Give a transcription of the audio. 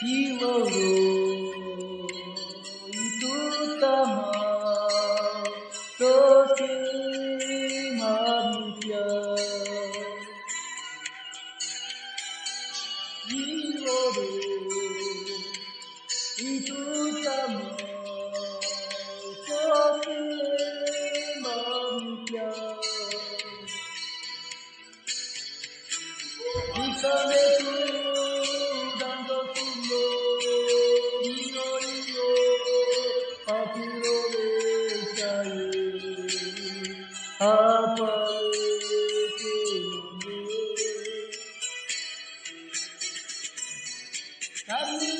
Iworo itu tamau tosi manusia. Iworo itu tamau tosi manusia. Dígame tú, dando tu apare